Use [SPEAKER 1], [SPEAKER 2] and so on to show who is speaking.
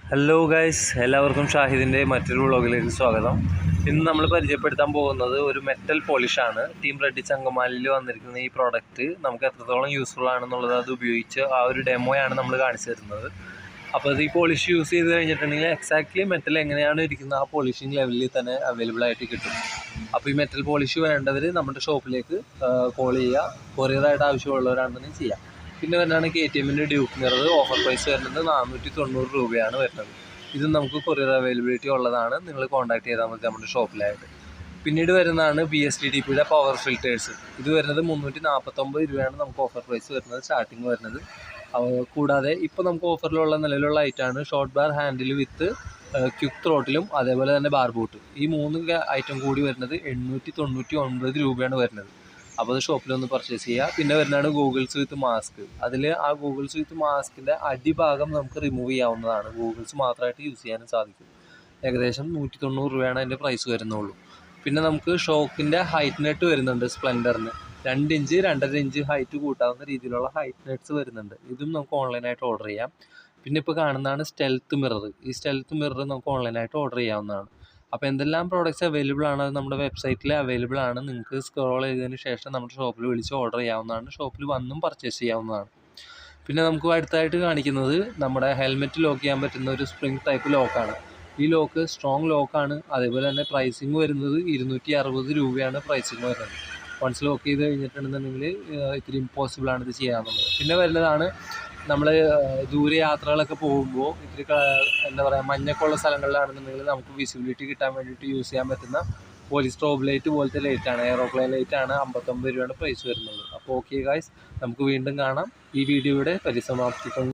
[SPEAKER 1] Hello guys, എല്ലാവർക്കും ഷാഹിദിൻ്റെ മറ്റൊരു വ്ളോഗിലേക്ക് സ്വാഗതം. ഇന്ന് നമ്മൾ പരിചയപ്പെടുത്താൻ പോകുന്നത് ഒരു മെറ്റൽ പോളിഷാണ്. ടീം റെഡി ചങ്കമാലിൽ വന്നിരിക്കുന്ന ഈ പ്രോഡക്റ്റ് നമുക്ക് എത്രത്തോളം യൂസ്ഫുൾ ആണെന്നുള്ളത് അത് ഉപയോഗിച്ച് ആ ഒരു ഡെമോയാണ് നമ്മൾ കാണിച്ചു തരുന്നത്. അപ്പോൾ അത് ഈ പോളിഷ് യൂസ് ചെയ്ത് കഴിഞ്ഞിട്ടുണ്ടെങ്കിൽ എക്സാക്ട്ലി മെറ്റൽ എങ്ങനെയാണ് ഇരിക്കുന്നത് ആ പോളിഷിങ് ലെവലിൽ തന്നെ അവൈലബിൾ ആയിട്ട് കിട്ടും. അപ്പോൾ ഈ മെറ്റൽ പോളിഷ് വേണ്ടവർ നമ്മുടെ ഷോപ്പിലേക്ക് കോൾ ചെയ്യുക. കൊറിയറായിട്ട് ആവശ്യമുള്ളവരാണെന്നുണ്ടെങ്കിൽ ചെയ്യാം. പിന്നെ വരുന്നതാണ് KTMൻ്റെ ഡ്യൂക്ക് മിറർ. ഓഫർ പ്രൈസ് വരുന്നത് 490 രൂപയാണ് വരുന്നത്. ഇത് നമുക്ക് കൊറിയർ അവൈലബിലിറ്റി ഉള്ളതാണ്. നിങ്ങൾ കോൺടാക്ട് ചെയ്താൽ മതി നമ്മുടെ ഷോപ്പിലായിട്ട്. പിന്നീട് വരുന്നതാണ് BSDDPയുടെ പവർ ഫിൽറ്റേഴ്സ്. ഇത് വരുന്നത് 349 രൂപയാണ് നമുക്ക് ഓഫർ പ്രൈസ് വരുന്നത്, സ്റ്റാർട്ടിങ് വരുന്നത്. കൂടാതെ ഇപ്പോൾ നമുക്ക് ഓഫറിലുള്ള നിലവിലുള്ള ഐറ്റമാണ് short bar handle with quick ത്രോട്ടിലും അതേപോലെ തന്നെ ബാർ ബൂട്ട്. ഈ 3 ഐറ്റം കൂടി വരുന്നത് 899 രൂപയാണ് വരുന്നത്. അപ്പോൾ അത് ഷോപ്പിലൊന്ന് പർച്ചേസ് ചെയ്യുക. പിന്നെ വരുന്നതാണ് ഗൂഗിൾസ് വിത്ത് മാസ്ക്. അതിൽ ആ ഗൂഗിൾസ് വിത്ത് മാസ്കിൻ്റെ അടിഭാഗം നമുക്ക് റിമൂവ് ചെയ്യാവുന്നതാണ്. ഗൂഗിൾസ് മാത്രമായിട്ട് യൂസ് ചെയ്യാനും സാധിക്കും. ഏകദേശം 190 രൂപയാണ് അതിൻ്റെ പ്രൈസ് വരുന്നുള്ളൂ. പിന്നെ നമുക്ക് ഷോക്കിൻ്റെ ഹൈറ്റ് നെറ്റ് വരുന്നുണ്ട്. സ്പ്ലെൻഡറിന് 2 ഇഞ്ച് 2.5 ഇഞ്ച് ഹൈറ്റ് കൂട്ടാവുന്ന രീതിയിലുള്ള ഹൈറ്റ് നെറ്റ്സ് വരുന്നുണ്ട്. ഇതും നമുക്ക് ഓൺലൈനായിട്ട് ഓർഡർ ചെയ്യാം. പിന്നെ ഇപ്പോൾ കാണുന്നതാണ് സ്റ്റെൽത്ത് മിറർ. ഈ സ്റ്റെൽത്ത് മിറർ നമുക്ക് ഓൺലൈനായിട്ട് ഓർഡർ ചെയ്യാവുന്നതാണ്. അപ്പോൾ എന്തെല്ലാം പ്രോഡക്റ്റ്സ് അവൈലബിൾ ആണ് അത് നമ്മുടെ വെബ്സൈറ്റിൽ അവൈലബിൾ ആണ്. നിങ്ങൾക്ക് സ്ക്രോൾ ചെയ്തതിന് ശേഷം നമ്മുടെ ഷോപ്പിൽ വിളിച്ച് ഓർഡർ ചെയ്യാവുന്നതാണ്. ഷോപ്പിൽ വന്നും പർച്ചേസ് ചെയ്യാവുന്നതാണ്. പിന്നെ നമുക്ക് അടുത്തായിട്ട് കാണിക്കുന്നത് നമ്മുടെ ഹെൽമെറ്റ് ലോക്ക് ചെയ്യാൻ പറ്റുന്ന ഒരു സ്പ്രിംഗ് ടൈപ്പ് ലോക്കാണ്. ഈ ലോക്ക് സ്ട്രോങ് ലോക്കാണ്. അതേപോലെ തന്നെ പ്രൈസിങ് വരുന്നത് 260 രൂപയാണ് പ്രൈസിങ് വരുന്നത്. വൺസ് ലോക്ക് ചെയ്ത് കഴിഞ്ഞിട്ടുണ്ടെന്നുണ്ടെങ്കിൽ ഇത്തിരി ഇമ്പോസിബിളാണ് ഇത് ചെയ്യാവുന്നത്. പിന്നെ വരുന്നതാണ് നമ്മൾ ദൂരെ യാത്രകളൊക്കെ പോകുമ്പോൾ ഇത്തിരി എന്താ പറയുക മഞ്ഞൊക്കെയുള്ള സ്ഥലങ്ങളിലാണെന്നുണ്ടെങ്കിൽ നമുക്ക് വിസിബിലിറ്റി കിട്ടാൻ വേണ്ടിയിട്ട് യൂസ് ചെയ്യാൻ പറ്റുന്ന സ്ട്രോബ് ലൈറ്റ് പോലത്തെ ലൈറ്റാണ്. എയറോപ്ലെയിൻ ലൈറ്റാണ്. 59 രൂപയാണ് പ്രൈസ് വരുന്നത്. അപ്പോൾ ഓക്കെ ഗായ്സ്, നമുക്ക് വീണ്ടും കാണാം. ഈ വീഡിയോയുടെ പരിസമാപ്തിക്കുന്നു.